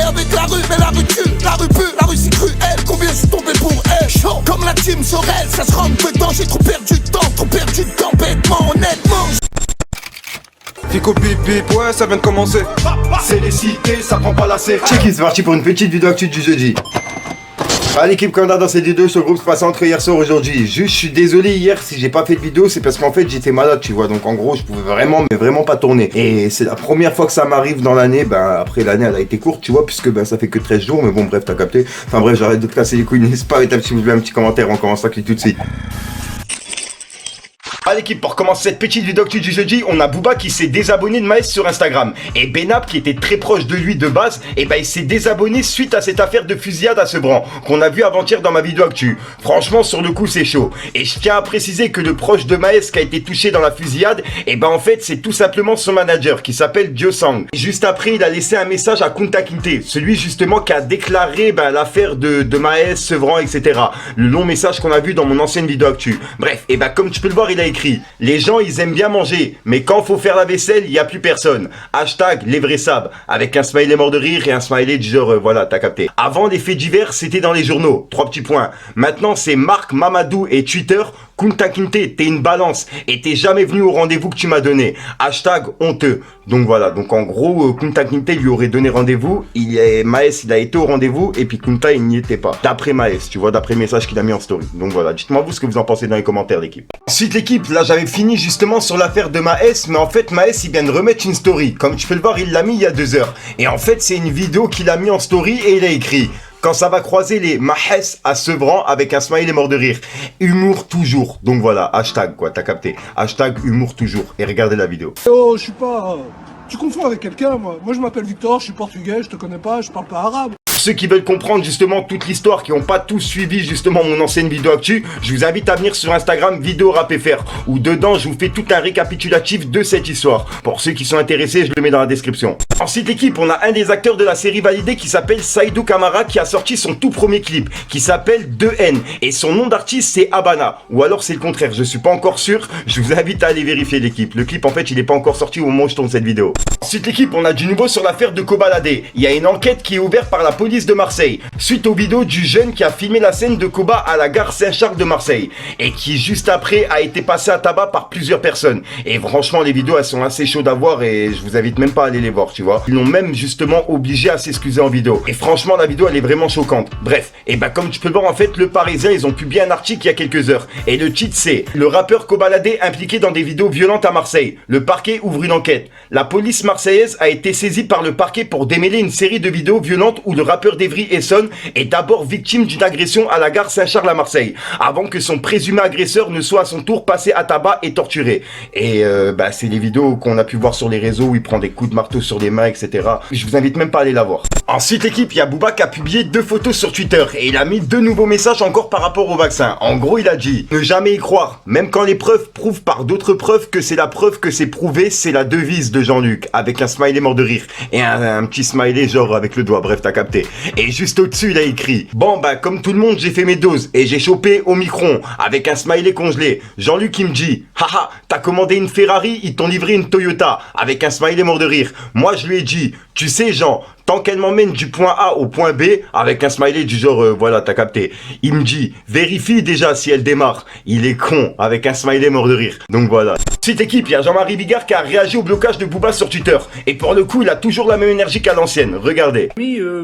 avec la rue, mais la rue tue, la rue pue, la rue c'est cruelle. Combien je suis tombé pour elle? Chaud comme la team Sorel, ça se rentre dedans. J'ai trop perdu de temps bêtement, honnêtement. Fico bip bip, ouais ça vient de commencer. C'est les cités, ça prend pas la serre. Check it, c'est parti pour une petite vidéo actu du jeudi. Ah l'équipe, comme dans cette vidéo sur le groupe, se passe entre hier soir aujourd'hui. Juste, je suis désolé hier si j'ai pas fait de vidéo, c'est parce qu'en fait j'étais malade, tu vois. Donc en gros, je pouvais vraiment pas tourner. Et c'est la première fois que ça m'arrive dans l'année. Ben après l'année, elle a été courte, tu vois, puisque ben ça fait que 13 jours. Mais bon, bref, t'as capté. Enfin bref, j'arrête de te casser les couilles. N'hésite pas à mettre un petit commentaire. On commence ça tout de suite. À l'équipe, pour commencer cette petite vidéo actu du jeudi, on a Booba qui s'est désabonné de Maes sur Instagram. Et Benab, qui était très proche de lui de base, et ben il s'est désabonné suite à cette affaire de fusillade à Sevran, qu'on a vu avant-hier dans ma vidéo actu. Franchement, sur le coup, c'est chaud. Et je tiens à préciser que le proche de Maes qui a été touché dans la fusillade, et ben en fait, c'est tout simplement son manager, qui s'appelle Diosang. Juste après, il a laissé un message à Kunta Kinte, celui justement qui a déclaré l'affaire de Maes, Sevran, etc. Le long message qu'on a vu dans mon ancienne vidéo actu. Bref, et ben comme tu peux le voir, il a écrit: les gens ils aiment bien manger, mais quand faut faire la vaisselle, il n'y a plus personne. Hashtag les vrais sabs, avec un smiley mort de rire et un smiley du genre voilà, t'as capté. Avant, les faits divers, c'était dans les journaux, 3 petits points. Maintenant, c'est Marc, Mamadou et Twitter. Kunta Kinte, t'es une balance et t'es jamais venu au rendez-vous que tu m'as donné. Hashtag honteux. Donc voilà, donc en gros, Kunta Kinte lui aurait donné rendez-vous. Maes, il a été au rendez-vous et puis Kunta, il n'y était pas. D'après Maes, tu vois, d'après le message qu'il a mis en story. Donc voilà, dites-moi vous ce que vous en pensez dans les commentaires, l'équipe. Ensuite, l'équipe, là j'avais fini justement sur l'affaire de Maes, mais en fait, Maes, il vient de remettre une story. Comme tu peux le voir, il l'a mis il y a 2 heures. Et en fait, c'est une vidéo qu'il a mis en story et il a écrit: quand ça va croiser les Mahes à Sevran, avec un smiley mort de rire. Humour toujours. Donc voilà, hashtag quoi, t'as capté. Hashtag humour toujours. Et regardez la vidéo. Oh, je suis pas... Tu confonds avec quelqu'un, moi. Moi, je m'appelle Victor, je suis portugais, je te connais pas, je parle pas arabe. Ceux qui veulent comprendre justement toute l'histoire, qui n'ont pas tous suivi justement mon ancienne vidéo actu, je vous invite à venir sur Instagram Vidéo Rap FR, où dedans je vous fais tout un récapitulatif de cette histoire. Pour ceux qui sont intéressés, je le mets dans la description. Ensuite l'équipe, on a un des acteurs de la série validée qui s'appelle Saïdou Kamara, qui a sorti son tout premier clip, qui s'appelle 2N, et son nom d'artiste c'est Habana, ou alors c'est le contraire, je suis pas encore sûr, je vous invite à aller vérifier l'équipe. Le clip en fait il est pas encore sorti au moment où je tourne cette vidéo. Ensuite l'équipe, on a du nouveau sur l'affaire de Kobalade. Il y a une enquête qui est ouverte par la police de Marseille, suite aux vidéos du jeune qui a filmé la scène de Koba à la gare Saint-Charles de Marseille, et qui juste après a été passé à tabac par plusieurs personnes. Et franchement les vidéos elles sont assez chaudes à voir et je vous invite même pas à aller les voir, tu vois. Ils l'ont même justement obligé à s'excuser en vidéo. Et franchement la vidéo elle est vraiment choquante. Bref, et bah comme tu peux le voir en fait, le Parisien ils ont publié un article il y a quelques heures. Et le titre c'est: le rappeur Kobalade impliqué dans des vidéos violentes à Marseille. Le parquet ouvre une enquête. La police marseillaise a été saisie par le parquet pour démêler une série de vidéos violentes où le rappeur d'Evry-Essonne est d'abord victime d'une agression à la gare Saint-Charles à Marseille, avant que son présumé agresseur ne soit à son tour passé à tabac et torturé. Et c'est les vidéos qu'on a pu voir sur les réseaux où il prend des coups de marteau sur les mains, etc. Je vous invite même pas à aller la voir. Ensuite l'équipe, il y a Booba qui a publié 2 photos sur Twitter et il a mis 2 nouveaux messages encore par rapport au vaccin. En gros il a dit: ne jamais y croire, même quand les preuves prouvent par d'autres preuves que c'est la preuve que c'est prouvé, c'est la devise de Jean-Luc, avec un smiley mort de rire et un petit smiley genre avec le doigt, bref t'as capté. Et juste au-dessus il a écrit: bon comme tout le monde j'ai fait mes doses et j'ai chopé au micron, avec un smiley congelé. Jean-Luc il me dit: haha, t'as commandé une Ferrari, ils t'ont livré une Toyota, avec un smiley mort de rire. Moi je lui ai dit: tu sais Jean, tant qu'elle m'emmène du point A au point B, avec un smiley du genre voilà t'as capté. Il me dit: vérifie déjà si elle démarre. Il est con, avec un smiley mort de rire. Donc voilà. Ensuite équipe, il y a Jean-Marie Bigard qui a réagi au blocage de Booba sur Twitter. Et pour le coup il a toujours la même énergie qu'à l'ancienne, regardez.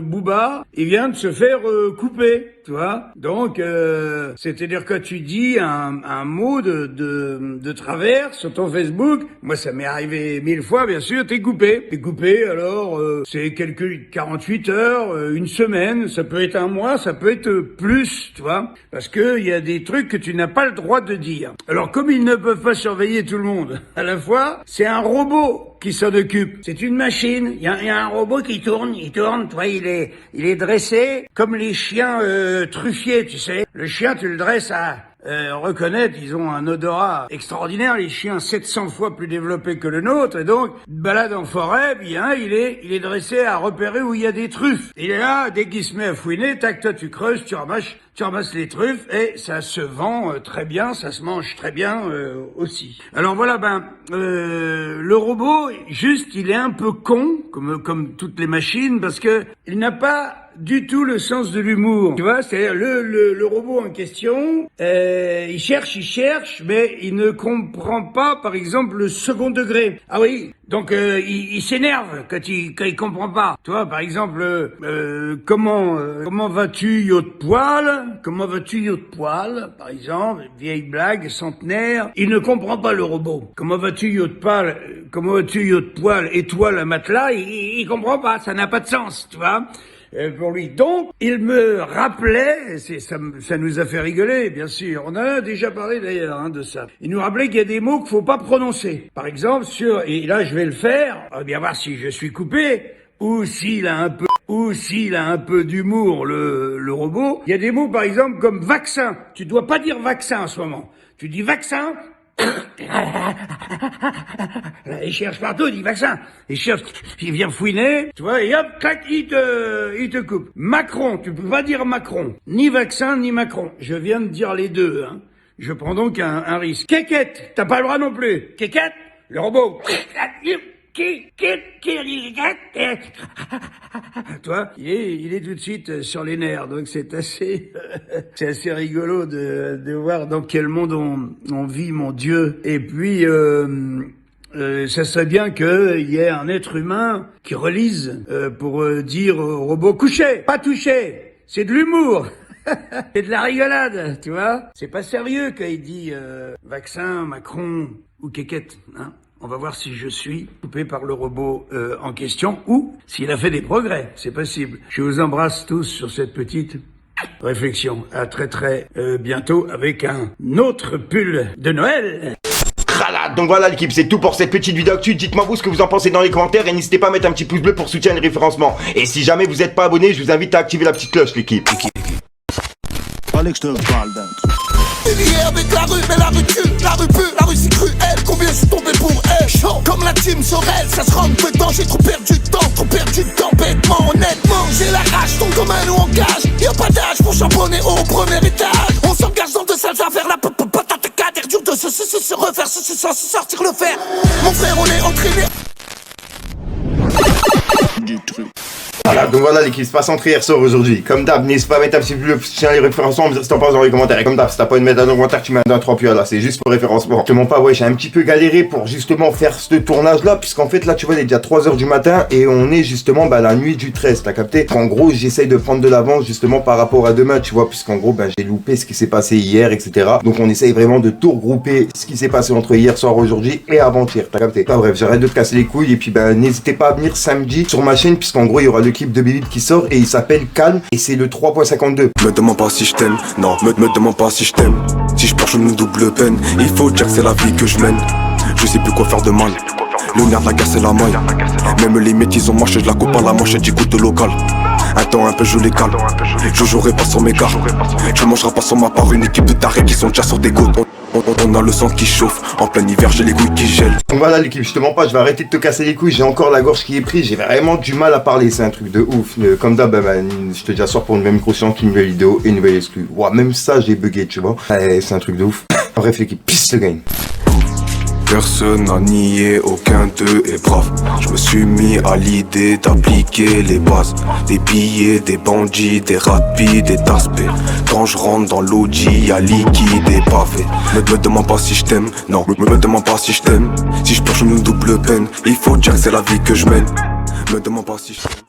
Booba, il vient de se faire couper, tu vois. Donc c'est-à-dire que tu dis un mot de travers sur ton Facebook. Moi ça m'est arrivé 1000 fois, bien sûr. T'es coupé, alors c'est quelques 48 heures, une semaine, ça peut être un mois, ça peut être plus, tu vois. Parce que il y a des trucs que tu n'as pas le droit de dire. Alors comme ils ne peuvent pas surveiller tout le monde à la fois, c'est un robot qui s'en occupe. C'est une machine. Il y a un robot qui tourne, tu vois, il est dressé comme les chiens truffiers, tu sais. Le chien, tu le dresses à reconnaître, ils ont un odorat extraordinaire, les chiens 700 fois plus développés que le nôtre, et donc, balade en forêt, bien, il est dressé à repérer où il y a des truffes. Il est là, dès qu'il se met à fouiner, tac, toi tu creuses, tu ramasses les truffes, et ça se vend très bien, ça se mange très bien aussi. Alors voilà, le robot, juste, il est un peu con, comme toutes les machines, parce que il n'a pas du tout le sens de l'humour. Tu vois, c'est-à-dire le robot en question, il cherche, mais il ne comprend pas, par exemple, le second degré. Ah oui, donc il s'énerve quand il comprend pas. Tu vois, par exemple, comment vas-tu, yacht poil? Comment vas-tu, yacht poil? Par exemple, vieille blague centenaire. Il ne comprend pas le robot. Comment vas-tu, yacht poil? Comment vas-tu, yacht poil? Et toi, le matelas? Il comprend pas. Ça n'a pas de sens, tu vois. Pour lui. Donc, il me rappelait, ça nous a fait rigoler, bien sûr. On en a déjà parlé d'ailleurs de ça. Il nous rappelait qu'il y a des mots qu'il faut pas prononcer. Par exemple, et là je vais le faire, on va bien voir si je suis coupé, ou s'il a un peu d'humour, le robot. Il y a des mots, par exemple, comme vaccin. Tu dois pas dire vaccin en ce moment. Tu dis vaccin. Il cherche partout, il dit vaccin. Il vient fouiner, tu vois, et hop, clac, il te coupe. Macron, tu peux pas dire Macron. Ni vaccin, ni Macron. Je viens de dire les deux, hein. Je prends donc un risque. Kékette, t'as pas le droit non plus. Kékette, le robot. Toi, il est tout de suite sur les nerfs, donc c'est assez rigolo de voir dans quel monde on vit, mon Dieu. Et puis, ça serait bien qu'il y ait un être humain qui relise pour dire au robot coucher, pas toucher, c'est de l'humour. C'est de la rigolade, tu vois. C'est pas sérieux quand il dit vaccin, Macron ou kékette, hein. On va voir si je suis coupé par le robot en question ou s'il a fait des progrès. C'est possible. Je vous embrasse tous sur cette petite réflexion. À très bientôt avec un autre pull de Noël. Donc voilà l'équipe, c'est tout pour cette petite vidéo actu. Dites-moi vous ce que vous en pensez dans les commentaires et n'hésitez pas à mettre un petit pouce bleu pour soutenir le référencement. Et si jamais vous n'êtes pas abonné, je vous invite à activer la petite cloche l'équipe. Fallait que je te parle d'un truc. Il y est avec la rue, mais la rue tue, la rue pue, la rue c'est cruelle. Combien je suis tombé pour elle? Chaud comme la team Sorel, ça se rentre dedans. J'ai trop perdu de temps, bêtement, honnêtement. J'ai la rage, tombe comme un loup en cage. Y'a pas d'âge pour champonner au premier étage. On s'engage dans de sales affaires, la patate cadère, dur de se refaire, se sortir le fer. Mon frère, on est entraîné. Du truc. Voilà, donc voilà l'équipe, se passe entre hier soir aujourd'hui. Comme d'hab, n'hésite pas à mettre un petit peu plus les référencements, me dire si t'en penses dans les commentaires. Et comme d'hab, si t'as pas envie de mettre un commentaire, tu mets un 3 puis là, c'est juste pour référencement. Je te mens pas, ouais, j'ai un petit peu galéré pour justement faire ce tournage là, puisqu'en fait là, tu vois, il est déjà 3h du matin et on est justement la nuit du 13, t'as capté? En gros, j'essaye de prendre de l'avance justement par rapport à demain, tu vois, puisqu'en gros, j'ai loupé ce qui s'est passé hier, etc. Donc on essaye vraiment de tout regrouper ce qui s'est passé entre hier soir, aujourd'hui et avant-hier, t'as capté? Enfin bref, j'arrête de te casser les couilles et puis n'hésitez pas à venir samedi sur ma chaîne, puisqu'en gros, il y aura le clip de Bébé qui sort et il s'appelle Calme et c'est le 3.52. Me demande pas si je t'aime, non, me demande pas si je t'aime. Si je perds une double peine, il faut dire que c'est la vie que je mène. Je sais plus quoi faire de mal, le nerf de la guerre c'est la maille. Même les métis ont marché, je la coupe à la manchette, j'écoute le local. Un temps un peu je les cale, je jouerai pas sur mes gars. Tu mangeras pas sur ma part, une équipe de tarés qui sont déjà sur des côtes. On a le sang qui chauffe, en plein hiver j'ai les couilles qui gèlent. Donc voilà l'équipe, je te mens pas, je vais arrêter de te casser les couilles, j'ai encore la gorge qui est prise, j'ai vraiment du mal à parler, c'est un truc de ouf. Comme d'hab, je te dis à soir pour une nouvelle micro-science, une nouvelle vidéo et une nouvelle exclue. Ouah, même ça j'ai bugué, tu vois. C'est un truc de ouf. Bref l'équipe, peace le game. Personne n'a nié, aucun d'eux est brave. Je me suis mis à l'idée d'appliquer les bases. Des billets, des bandits, des rapides, des taspés. Quand je rentre dans l'OG, y'a liquide et pavé. Me demande pas si je t'aime, non, me demande pas si je t'aime. Si je perds une double peine, il faut dire que c'est la vie que je mène. Me demande pas si je t'aime.